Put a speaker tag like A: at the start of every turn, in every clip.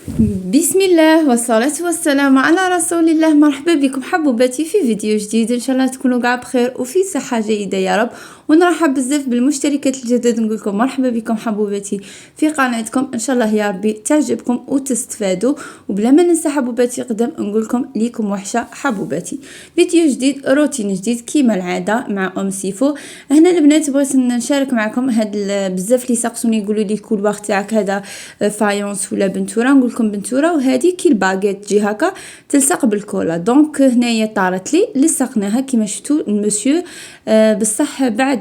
A: بسم الله والصلاة والسلام على رسول الله. مرحبا بكم حبوباتي في فيديو جديد، ان شاء الله تكونوا قاع بخير وفي صحة جيدة يا رب. ونرحب بزاف بالمشتركات الجدد، نقول لكم مرحبا بكم حبوباتي في قناتكم، ان شاء الله يا ربي تعجبكم وتستفادوا. وبلا ما ننسى حبوباتي قدام نقول لكم ليكم وحشة حبوباتي. فيديو جديد، روتين جديد كيما العادة مع ام سيفو. هنا البنات بغيت نشارك معكم هاد بزاف اللي سقسوني يقولوا لي كل وقت تاعك هذا فايونس ولا بنتوره، نقول لكم بنتوره، وهذه كي الباغيت تجي هكا تلصق بالكولا. دونك هنايا طارت لي لصقناها كيما شفتوا المسيو. بصح بعد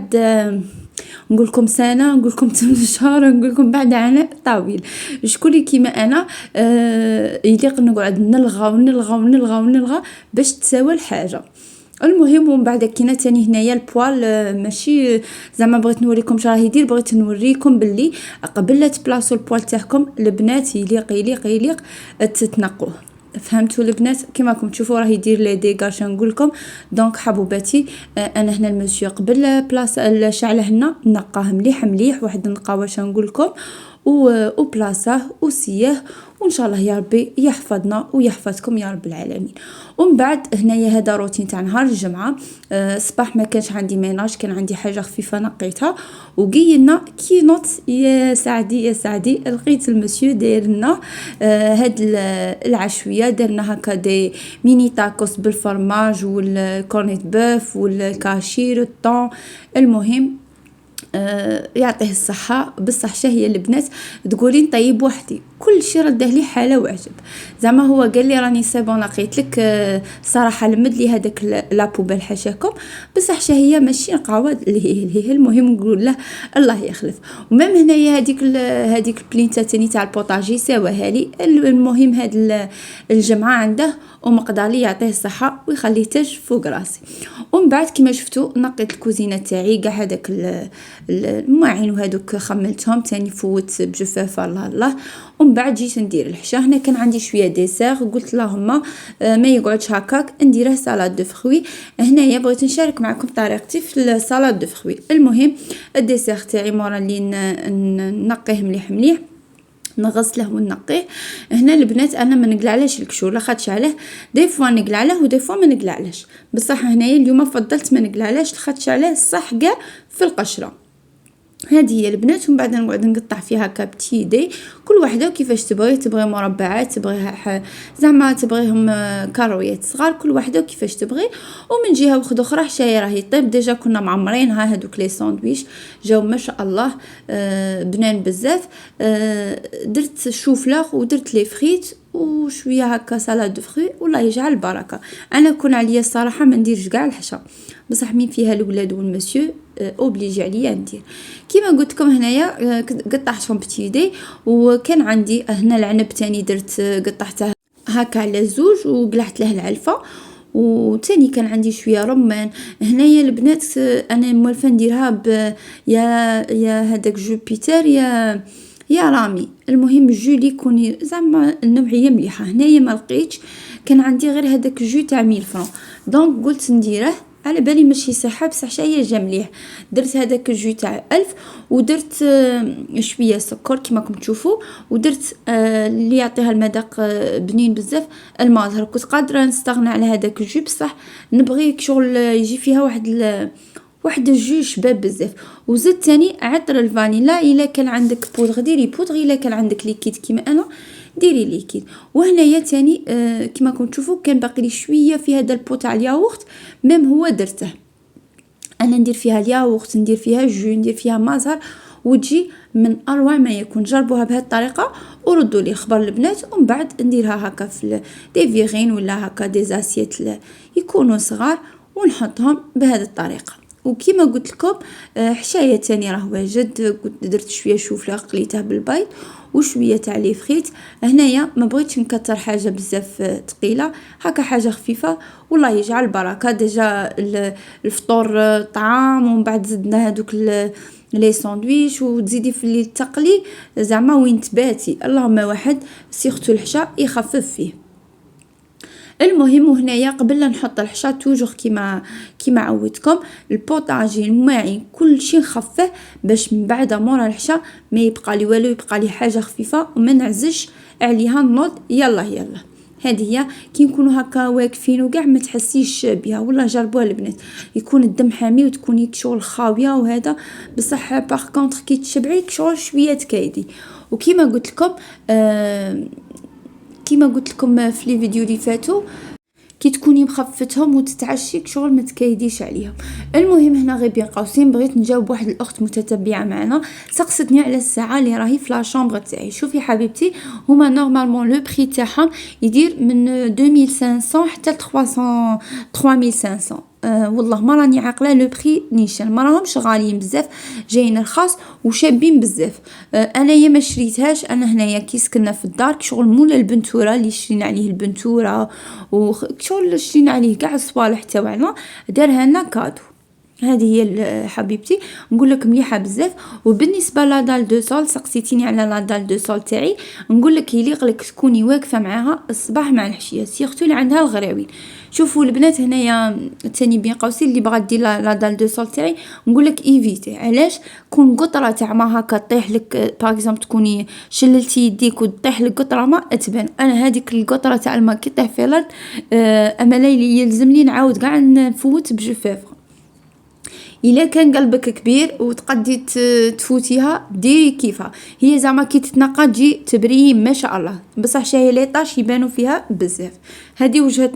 A: نقول لكم سنه، نقول لكم 8 شهور، نقول لكم بعد عناء طويل. شكون كيما انا يليق نقعد نلغى باش تساوى الحاجه. المهم ومن بعد كينا تاني هنايا البوال ماشي زعما بغيت نوريكم شراه يدير، بغيت نوريكم باللي قبل لا تبلاصو البوال تاعكم البنات يليق تتنقوه. فهمتوا البنات؟ كيما راكم تشوفوا راه يدير لي ديغاش نقول لكم. دونك حبوباتي انا هنا المسيو قبل بلاص الشعله هنا نقاه مليح واحد النقاوه واش نقول لكم، وبلاصه وسياه، وان شاء الله يا ربي يحفظنا ويحفظكم يا رب العالمين. ومن بعد هنايا هذا روتين تاع نهار الجمعه. صباح ما كانش عندي ميناج، كان عندي حاجه خفيفه نقيتها وقيلنا كي نوت يا سعدي لقيت المسيو داير لنا هاد العشويه، دارنا هكا دي ميني تاكوس بالفرماج والكورنيت بوف والكاشير الطون. المهم يعطيه الصحة. بصح شهية البنات تقولين طيب وحدي، كل شيء رده لي حالة وعجب. زعما هو قال لي راني سيبون لقيت لك صراحة لمد لي هذاك لابوبال حاشاكم، بصح شهية ماشي نقاوة لهيه. المهم نقول له الله يخلف. ومام هنايا هذيك البلينتا تاني تاع البوطاجي سواها لي. المهم هاد الجمعة عنده ومقدار لي يعطيه الصحة ويخليه تاج فوق راسي. ومن بعد كما شفتوا نقيت الكوزينة تاعي كاع هذاك الماعين وهذوك خملتهم تاني فوت بجفافه الله. ومن بعد جيت ندير الحشا. هنا كان عندي شويه ديسير، قلت اللهم ما يقعدش هكاك نديره سالاد دو فخوي. هنايا بغيت نشارك معكم طريقتي في السالاد دو فخوي. المهم الديسير تاعي مورا اللي نقيه مليح نغسله ونقيه. هنا البنات انا ما نقلعلاش الكشور، لاخاطش عليه دي فوا نقلع عليه ودي فوا ما نقلعلاش. بصح هنايا اليوم فضلت ما نقلعلاش لاخاطش عليه صح كاع في القشره. هذه هي البنات. ومن بعد نقعد نقطع فيها كابتي دي، كل وحده وكيفاش تبغي مربعات، تبغيها زعما تبغيهم كارويات صغار، كل وحده وكيفاش تبغي. ومن جهه واحده اخرى حشايه راهي طيب ديجا كنا معمرينها. هذوك لي ساندويش جاو ما شاء الله بنان بزاف. درت شوفلاخ ودرت لي فريت وشويه هكا سالاد دو فروي، والله يجعل البركه. انا كون عليا الصراحه ما نديرش كاع الحشا، بصح مين فيها الولاد والمسيو اوبليجي عليا ندير. كيما قلت لكم هنايا قطعتهم بتي دي. وكان عندي هنا العنب تاني درت قطعته هكا على زوج وقلعت له العلفه. وتاني كان عندي شويه رمان. هنايا البنات انا موالفه نديرها يا هذاك جوبيتر يا رامي. المهم جو لي كوني زعما النوعيه مليحه. هنايا ما لقيتش، كان عندي غير هذاك جو تاع 1000 فرانك، دونك قلت نديره على بالي ماشي صحه بصح شي جا مليح. درت هذاك الجو تاع 1000 ودرت شويه سكر كيما راكم تشوفوا، ودرت اللي يعطيها المذاق بنين بزاف المازهر. كنت قادره نستغنى على هذاك الجو بصح نبغي شغل يجي فيها واحد الجو شباب بزاف. وزدت تاني عطر الفانيلا. الا كان عندك بودغ ديري بودغ، الا كان عندك ليكيد كيما انا ديري ليكيد. وهنايا تاني كيما كنتم تشوفوا كان باقي لي شويه في هذا البو تاع الياغورت، ميم هو درته. انا ندير فيها الياغورت، ندير فيها جو، ندير فيها مازهر، وتجي من اروع ما يكون. جربوها بهذه الطريقه وردوا لي خبر البنات. ومن بعد نديرها هكا في دي فيغين ولا هكا دي زاسيت يكونوا صغار ونحطهم بهذه الطريقه. وكيما قلت لكم حشايه تاني راه واجد. درت شويه شوفله قليته بالبيض وشويه تاع لي فريت. هنايا ما بغيتش نكتر حاجه بزاف ثقيله، هكا حاجه خفيفه والله يجعل البركه. ديجا الفطور طعام، ومن بعد زدنا هذوك لي ساندويش، وتزيدي في اللي تقلي زعما وين تباتي. اللهم واحد سيرتو الحشا يخفف فيه. المهم وهنايا قبل لا نحط الحشا توجور كيما عودتكم البوطاجي الماعي كل شيء نخفه باش من بعد مورا الحشا ما يبقى لي والو، يبقى لي حاجه خفيفه وما نعزش عليها نوض يلا. هذه هي كي نكونوا هكا واقفين وكاع ما تحسيش بها. والله جربوها البنات، يكون الدم حامي وتكوني شغل خاويه وهذا، بصح باغ كونطخ كي تشبعي شغل شويه تكايدي. وكيما قلت لكم في لي فيديو اللي فاتوا، كي تكوني مخفتهم وتتعشيك شغل ما تكايديش عليهم. المهم هنا غير بين قوسين بغيت نجاوب واحد الاخت متتبعه معنا سقستني على الساعه اللي راهي في لا شامبر تاعي. شوفي حبيبتي، هما نورمالمون لو بري تاعهم يدير من 2500 حتى 3500. والله ما راني عاقله لو بري نيشان، ما راهمش غاليين بزاف، جايين الخاص وشابين بزاف. انايا ما شريتهاش، انا هنايا كي سكننا في الدار شغل مولا البنتوره اللي شرينا عليه البنتوره وشغل شرينا عليه كاع الصوالح تاعنا دارها لنا كادو. هذه هي حبيبتي، نقول لك مليحه بزاف. وبالنسبه لا دال دو سول، سقسيتيني على لا دال دو سول تاعي، نقول لك يليق لك تكوني واقفه معاها الصباح مع العشيه، سيرتو اللي عندها الغراوين. شوفوا البنات هنايا تاني بين قوسين اللي بغات دير لا دال دو سول تاعي، نقول لك ايفيتي. علاش؟ كون قطره تاع ما هكا طيح لك باغ اكزومبل، تكوني شللتي يديك وطيح لك قطره ما تبان. انا هذيك القطره تاع الماء كي طيح في الارض امالي يلزمني نعاود كاع نفوت بجفافه. الا كان قلبك كبير وتقدي تفوتيها ديري كيفها هي، زعما كي تتنقى تجي تبري ما شاء الله، بصح شاهي لي طاش يبانوا فيها بزاف. هذه وجهه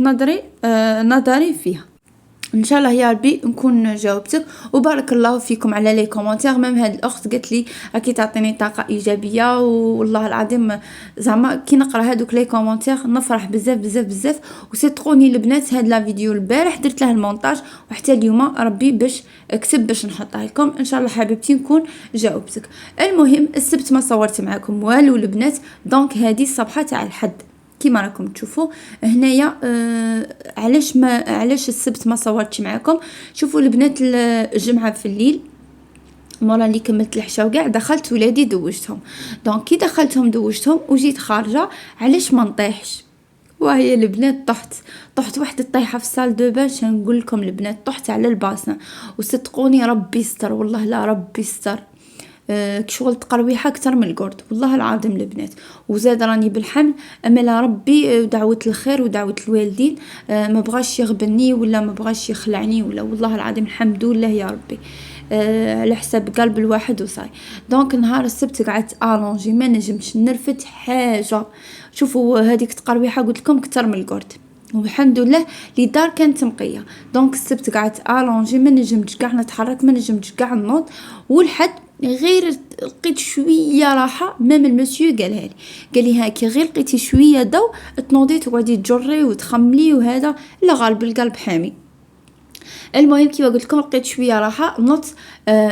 A: نظري فيها. ان شاء الله يا ربي نكون جاوبتك، وبارك الله فيكم على لي كومونتير. ميم هاد الاخت قالت لي راكي تعطيني طاقه ايجابيه، والله العظيم زعما كي نقرا هادوك لي كومونتير نفرح بزاف بزاف بزاف. وصدقوني البنات، هاد لا فيديو البارح درت له المونتاج وحتى اليوم ربي باش كتب باش نحطها لكم. ان شاء الله حبيبتي نكون جاوبتك. المهم السبت ما صورت معكم والو البنات، دونك هذه الصفحه تاع الحد كيما راكم تشوفوا هنايا. علاش السبت ما صورتش معكم؟ شوفوا البنات، الجمعه في الليل مورا اللي كملت الحشا وكاع دخلت ولادي دوجتهم. دونك كي دخلتهم دوجتهم وجيت خارجه، علاش ما نطيحش؟ وهي البنات طحت واحد الطيحه في الصال دو باش نقول لكم البنات، طحت على الباسن. وصدقوني ربي يستر، والله لا ربي يستر. شغل تقرويحه اكثر من القرد والله العظيم البنات. وزاد راني بالحمل، اما لا ربي دعوه الخير ودعوه الوالدين، ما بغاش يغبني ولا ما بغاش يخلعني ولا، والله العظيم الحمد لله يا ربي. على حساب قلب الواحد وصاي. دونك نهار السبت قعدت الونجي ما نجمتش نرفد حاجه. شوفوا هذيك تقرويحه قلت لكم اكثر من القرد، والحمد لله لي دار كانت نقيه. دونك السبت قعدت الونجي ما نجمتش كاع نتحرك، ما نجمتش كاع نوض. والحد غير لقيت شويه راحه، مام المسيو قالها لي هاكي غير لقيتي شويه ضو تنوضي تقعدي تجري وتخملي وهذا، لا غالب القلب حامي. المهم كيما قلت لكم لقيت شويه راحه نط.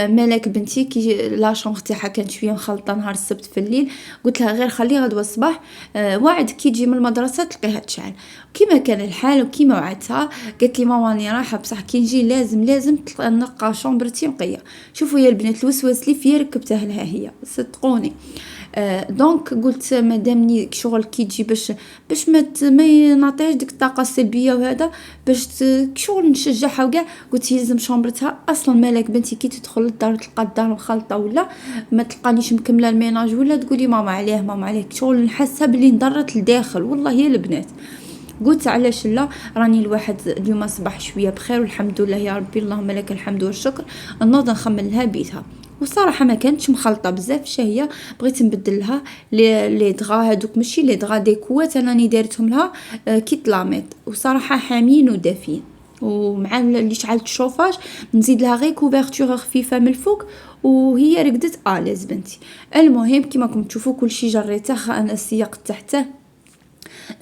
A: ملك بنتي كي لا شومبر تاعها كانت شويه مخلطه نهار السبت في الليل، قلت لها غير خليها غدوه الصباح وعد كي تجي من المدرسه تلقيها تشعل. كيما كان الحال وكيما وعدتها قالت لي ماما راني رايحه، بصح كي نجي لازم نلقى شومبرتي نقيه. شوفوا يا البنات الوسواس اللي فيا ركبته لها هي، صدقوني. دونك قلت مادامني شغل كي تجي باش ما نعطيهاش ديك الطاقه السلبيه وهذا، باش شغل نشجعها وكاع. قلت يلزم شومبرتها اصلا. مالك بنتي كي تدخل للدار تلقى الدار مخلطه ولا ما تلقانيش مكمله الميناج، ولا تقولي ماما عليه شغل نحسها بلي انضرت لداخل والله يا البنات. قلت علاش لا، راني الواحد اليوم صباح شويه بخير والحمد لله يا ربي، اللهم لك الحمد والشكر. نوض نخمل لها بيتها، وصراحه ما كانتش مخلطه بزاف شهيه. بغيت نبدل لها لي دغا هذوك، ماشي لي دغا ديكوات، انا راني دارتهم لها كيت لاميط، وصراحه حامين ودافين. ومع اللي شعلت الشوفاج نزيد لها غير كوفرتور خفيفه من الفوق وهي رقدت اليز بنتي. المهم كيما راكم تشوفوا كلشي جريته، انا السياق تحته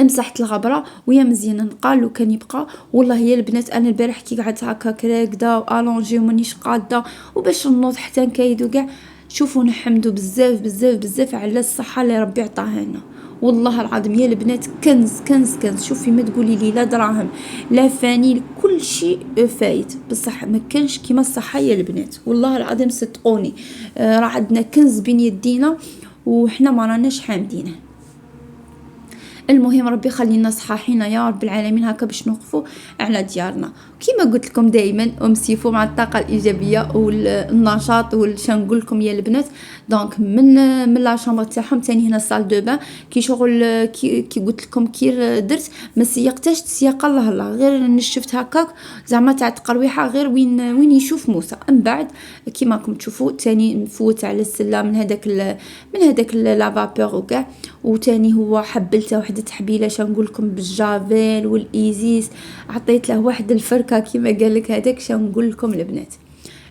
A: مسحت الغبره ويا مزيان نقال وكان يبقى. والله يا البنات انا البارح كي قعدت هكا راكده والونجي ومانيش قاده وباش نوض حتى نكايدو كاع. شوفوا نحمدوا بزاف بزاف بزاف على الصحه اللي ربي عطاها لنا، والله العظيم يا البنات كنز كنز كنز. شوفي ما تقولي لي لا دراهم لا فاني، كل شيء فايت، بصح ما كانش كيما الصحه يا البنات، والله العظيم صدقوني. راه عندنا كنز بين يدينا وحنا ما راناش حامدينه. المهم ربي يخلينا صحاحين يا رب العالمين هكا باش نوقفوا على ديارنا. كيما قلت لكم دائما امسيفوا مع الطاقه الايجابيه والنشاط والش نقول لكم يا البنات. دونك من لا شامبر تاعهم ثاني هنا الصال دو بان كي شغل كي قلت لكم كي درت ما سيقتش تسيق الله غير نشفت هكاك زعما تاع التقرويحه غير وين يشوف موسى. من بعد كيما راكم تشوفوا ثاني نفوت على السله من هذاك لا فابور وكاع. وثاني هو حبلته واحد تحبيله نقول لكم بالجافيل والايزيس عطيت له واحد الفركه كيما قال لك هذاك نقول لكم البنات.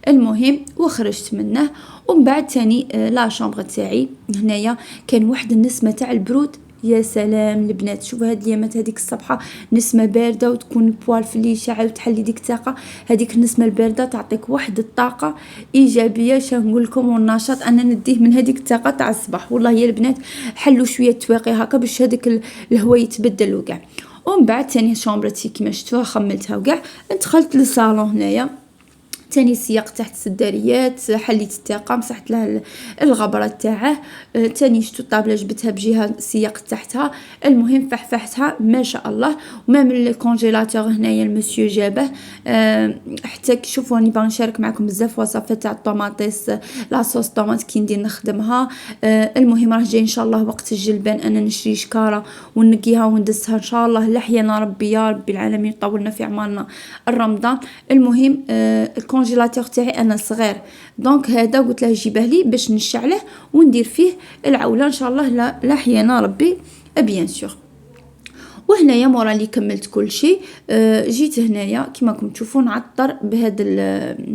A: المهم وخرجت منه. ومن بعد ثاني لا شامبر تاعي هنايا كان واحد النسمه تاع البرود يا سلام البنات. شوفوا هاد اليامات هذيك الصبحه نسمه بارده وتكون البوال في اللي يشعل وتحلي ديك الطاقه. هذيك النسمه البارده تعطيك واحد الطاقه ايجابيه نقول لكم والنشاط انا نديه من هذيك الطاقه تاع الصباح. والله يا البنات حلوا شويه تواقي هكا باش هذاك الهواء يتبدل وكاع. ومن بعد ثاني شامبرتي كيما شفتوها خملتها وكاع دخلت للصالون هنايا تاني سياق تحت السداريات حليت الطاقه مسحت لها الغبره تاعه. تاني شتو الطابله جبتها بجهه سياق تحتها. المهم فحفحتها ما شاء الله. ومام الكونجيلاتور هنايا المسيو جابه. حتى شوفوا راني باغي نشارك معكم بزاف وصفات تاع الطوماطيس لا صوص طوماط كي ندير نخدمها. المهم راه جاي ان شاء الله وقت الجلبان انا نشري شكاره ونقيها وندسها ان شاء الله لحيانا ربي يا ربي العالمين يطولنا في اعمارنا الرمضان. المهم الكونجيلاتور تاعي انا صغير دونك هذا قلت له جيبه لي باش نشعله وندير فيه العوله ان شاء الله لا ربي بيان سور. وهنايا مورا اللي كملت كل شيء جيت هنايا كيما راكم تشوفوا نعطر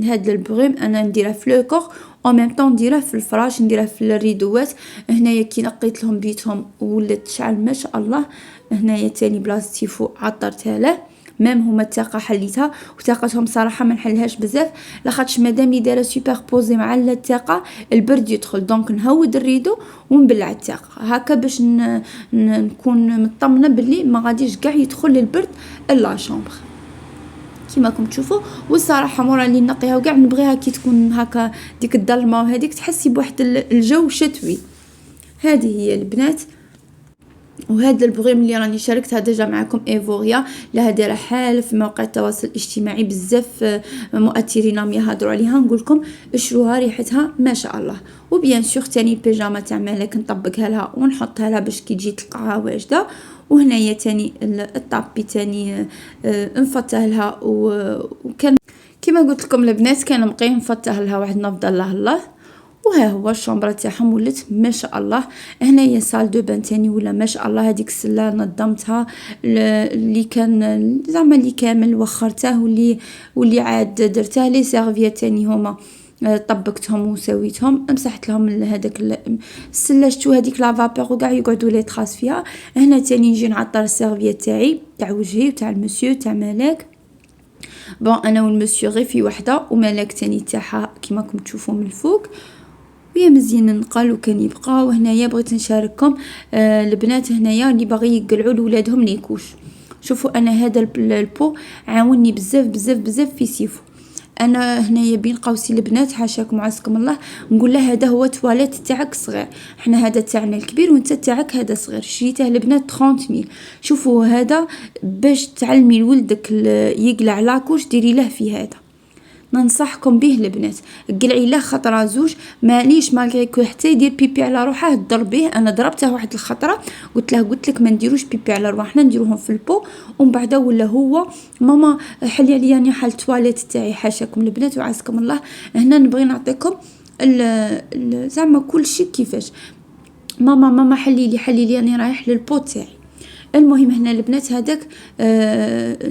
A: هذا البروم انا نديره في لو كور او ميم طون نديره في الفراش نديره في الريدوات. هنايا كي نقيت لهم بيتهم ولات تشعل ما شاء الله. هنايا تاني بلاصتي فوق عطرتها له ميم هما الطاقه حليتها وطاقتهم صراحه ما نحلهاش بزاف لاخاطش مادام لي دايره سوبر بوزي مع الطاقه البرد يدخل دونك نهود الريدو ونبلع الطاقه هكا باش نكون مطمنه باللي ما غاديش كاع يدخل البرد لا شامبر كيما راكم تشوفوا. والصراحه مورا اللي نقيها وكاع نبغيها كي تكون هكا ديك الظلمه وهذيك تحسي بواحد الجو شتوي. هذه هي البنات. وهذا البروغرام اللي راني شاركتها ديجا معكم ايفوريا لها دايره حال في مواقع التواصل الاجتماعي بزاف مؤثرين راهم يهضروا عليها نقول لكم اشروها ريحتها ما شاء الله. وبيان سور ثاني البيجامه تاع مالك نطبقها لها ونحطها لها باش كي تجي تلقاها واجده. وهنايا ثاني الطابي ثاني نفته لها وكان كيما قلت لكم البنات كان مقيه نفته لها واحد نفض الله. وها هو الشامبره تاعهم ولات ما شاء الله. هنايا سال دو بان تاني ولا ما شاء الله. هذيك السله نظمتها اللي كان زعما اللي كامل وخرته واللي عاد درته لي سيرفيات تاني هما طبقتهم وسويتهم مسحت لهم هذاك السله شتو هذيك لا فابور وكاع يقعدوا لي تراس فيها. هنا تاني نجي نعطر السيرفيات تاعي تاع وجهي وتاع المسيو تاع ملاك. بون انا والمسيو غير في وحده وملاك تاني تاعها كيما راكم تشوفوا من الفوق ويا مزيان نقال وكان يبقى. وهنايا بغيت نشارككم البنات هنايا اللي باغي يقلعوا لولادهم ليكوش. شوفوا انا هذا البو عاوني بزاف بزاف بزاف في سيفو. انا هنايا بين قوسين البنات حاشاكم عزكم الله نقول له هذا هو تواليت تاعك صغير احنا هذا تاعنا الكبير وانت تاعك هذا صغير شريته البنات 30,000. شوفوا هذا باش تعلمي لولدك يقلع لاكوش ديري له في هذا ننصحكم به البنات قلعي له خطره زوج ماليش مالغري كو حتى يدير بيبي على روحه ضربيه. انا ضربته واحد الخطره قلت لك ما نديروش بيبي على رواحنا نديروهم في البو. ومن بعد ولا هو ماما حلي عليا راني حال التواليت تاعي حاشاكم البنات وعزكم الله. هنا نبغي نعطيكم زعما كل شيء كيفاش ماما حلي لي راني رايح للبو تاعي. المهم هنا البنات هذاك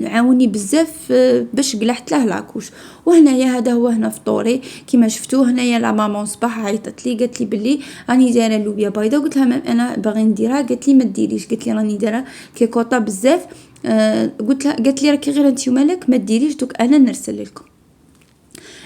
A: عاوني بزاف باش قلعت له لاكوش. وهنايا هذا هو هنا فطوري كيما شفتوه. هنايا لا ماما صباح عيطت لي قالت لي بلي راني دايره اللوبيا بيضه. قلت لها انا باغي نديرها قالت لي ما ديريش. قالت لي راني دايره كيكوطه بزاف. قالت لي راكي غير انت ومالك ما ديريش دوك انا نرسل لكم.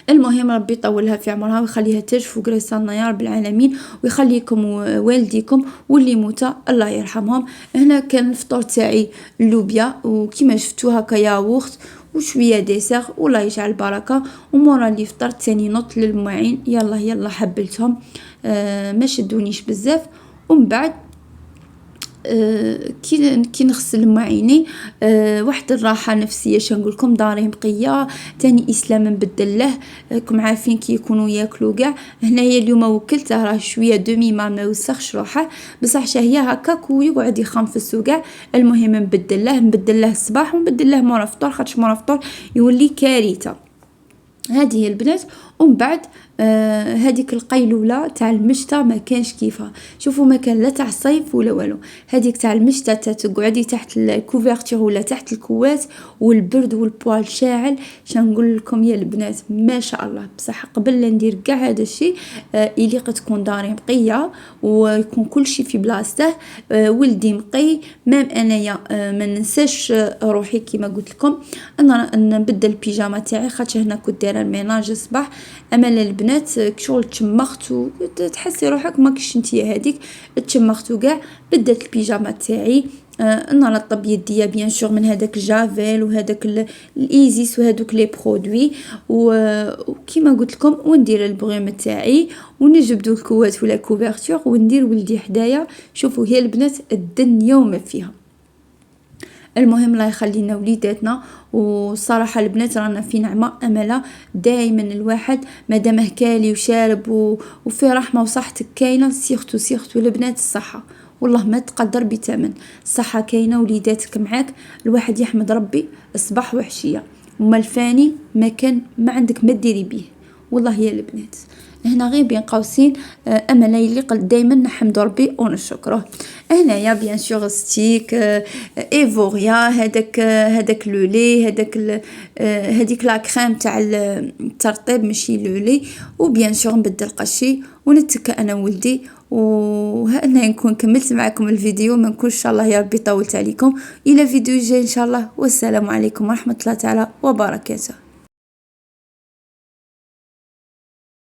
A: المهم ربي يطولها في عمرها ويخليها تاج فوق راسنا يا رب العالمين ويخليكم والديكم واللي موتى الله يرحمهم. هنا كان الفطور تاعي اللوبيا وكيما شفتوا هكا ياغورت وشويه ديسير والله يجعل البركه. ومورا اللي فطرت ثاني نط للمواعين يلا حبلتهم ما شدونيش بزاف. ومن بعد كي نغسل معيني واحد الراحه نفسيه، نقول لكم داري نقيه. تاني اسلام نبدل له، راكم عارفين كي يكونوا ياكلوا كاع. هنايا اليوم وكلته راه شويه دومي ما يوسخش روحه، بصح هي هكاك ويقعد يخنفس وكاع. المهم نبدل له الصباح ونبدل له مورا الفطور، خاطش مورا الفطور يولي كارثه. هذه هي البنات. ومن بعد هذيك القيلوله تاع المشتى ما كانش كيفها. شوفوا ما كان لا تاع الصيف ولا والو. هذيك تاع المشتى تقعدي تحت الكوفرتور ولا تحت الكواس والبرد والبوال شاعل. شنقول لكم يا البنات ما شاء الله. بصح قبل لا ندير كاع هذا الشيء يليق تكون داري نقيه ويكون كل شيء في بلاصته. ولدي نقي مام انايا ما ننساش روحي كيما قلت لكم. انا نبدل البيجامه تاعي خاطر هنا كنت دايره الميناج الصباح. اما البنات شغل تشمخت وتحسي روحك ماكش نتيا هذيك تشمخت وكاع. بدلت البيجامه تاعي. نرطب يديا بيان سور من هذاك الجافيل وهذاك الايزيس وهذوك لي برودوي وكيما قلت لكم. وندير البغيم تاعي ونجبدو الكوات ولا كوفرتور وندير ولدي حدايا. شوفوا هي البنات الدنيا وما فيها. المهم الله يخلينا وليداتنا. وصراحه البنات رانا في نعمه امله. دائما الواحد مادام كالي وشارب وفي رحمه وصحتك كاينه سيرتو البنات الصحه والله ما تقدر بثمن. الصحه كاينه وليداتك معاك، الواحد يحمد ربي الصباح وحشيه. وما الفاني ما عندك ما ديري بيه والله يا البنات. هنا غير بين قوسين امل يليق دائما نحمد ربي ونشكره. هنايا بيان سور ستيك ايفوريا هذاك لولي هذيك لا كريم تاع الترطيب ماشي لولي. وبيان سور نبدل قشي ونتكى انا ولدي. وهنا نكون كملت معكم الفيديو، ما نكونش ان شاء الله يا ربي طولت عليكم. الى فيديو جاي ان شاء الله، والسلام عليكم ورحمه الله تعالى وبركاته.